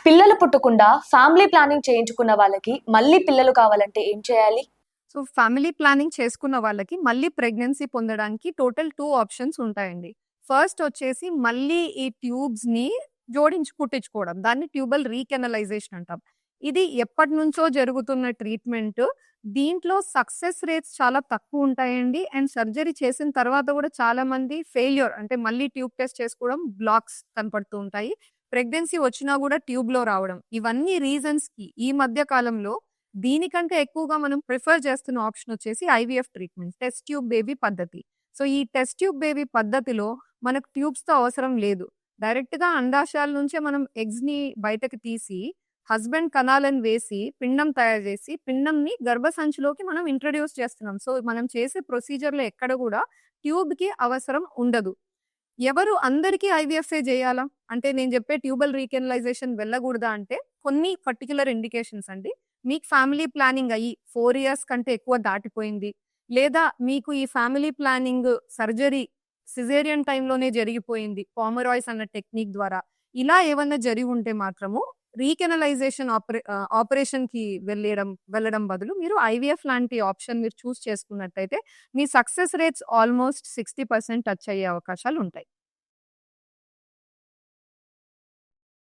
పిల్లలు పుట్టకుండా family planning చేయించుకున్న వాళ్ళకి మళ్ళీ పిల్లలు కావాలంటే ఏం చేయాలి? సో, ఫ్యామిలీ ప్లానింగ్ చేసుకున్న వాళ్ళకి మళ్ళీ ప్రెగ్నెన్సీ పొందడానికి టోటల్ 2 ఆప్షన్స్ ఉంటాయండి. ఫస్ట్ వచ్చేసి మళ్ళీ ఈ ట్యూబ్స్‌ని కుట్టించుకోవడం. దాన్ని ట్యూబల్ రీకెనలైజేషన్ అంటాం. ఇది ఎప్పటినుంచో జరుగుతున్న ట్రీట్మెంట్. దీంట్లో సక్సెస్ రేట్స్ చాలా తక్కువుంటాయండి. అండ్ సర్జరీ చేసిన తర్వాత కూడా చాలామంది ఫెయిల్యూర్ అంటే మళ్ళీ ట్యూబ్ టెస్ట్ చేసుకోవడం, బ్లాక్స్ కనపడుతూ ఉంటాయి. ప్రెగ్నెన్సీ వచ్చినా కూడా ట్యూబ్‌లో రావడం. ఇవన్నీ రీజన్స్‌కి ఈ మధ్య కాలంలో దీనికంటే ఎక్కువగా మనం ప్రిఫర్ చేస్తున్న ఆప్షన్ వచ్చేసి IVF treatment. Test tube baby పద్ధతి. సో, ఈ టెస్ట్ ట్యూబ్ బేబీ పద్ధతిలో మనకు ట్యూబ్స్‌తో అవసరం లేదు. డైరెక్ట్‌గా అండాశయాల నుంచే మనం ఎగ్స్‌ని బయటకి తీసి, హస్బెండ్ కణాలను వేసి, పిండం తయారు చేసి, పిండంని గర్భసంచిలోకి మనం ఇంట్రొడ్యూస్ చేస్తున్నాం. సో, మనం చేసే ప్రొసీజర్‌లో ఎక్కడ కూడా ట్యూబ్‌కి అవసరం ఉండదు. ఎవరు అందరికీ ఐవీఎఫ్ఏ చేయాలా? అంటే నేను చెప్పే ట్యూబల్ రీకెనలైజేషన్ వెళ్ళకూడదా అంటే కొన్ని పర్టిక్యులర్ ఇండికేషన్స్ అండి. మీకు ఫ్యామిలీ ప్లానింగ్ అయ్యి 4 ఇయర్స్ కంటే ఎక్కువ దాటిపోయింది. లేదా మీకు ఈ ఫ్యామిలీ ప్లానింగ్ సర్జరీ సిజేరియన్ టైమ్‌లోనే జరిగిపోయింది. పామరాయిస్ అన్న టెక్నిక్ ద్వారా. ఇలా ఏమన్నా జరిగి ఉంటే మాత్రము రీకెనలైజేషన్ ఆపరేషన్‌కి వెళ్ళడం బదులు మీరు ఐవీఎఫ్ లాంటి ఆప్షన్ మీరు చూజ్ చేసుకున్నట్టయితే మీ సక్సెస్ రేట్స్ ఆల్‌మోస్ట్ 60% టచ్ అయ్యే అవకాశాలుంటాయి.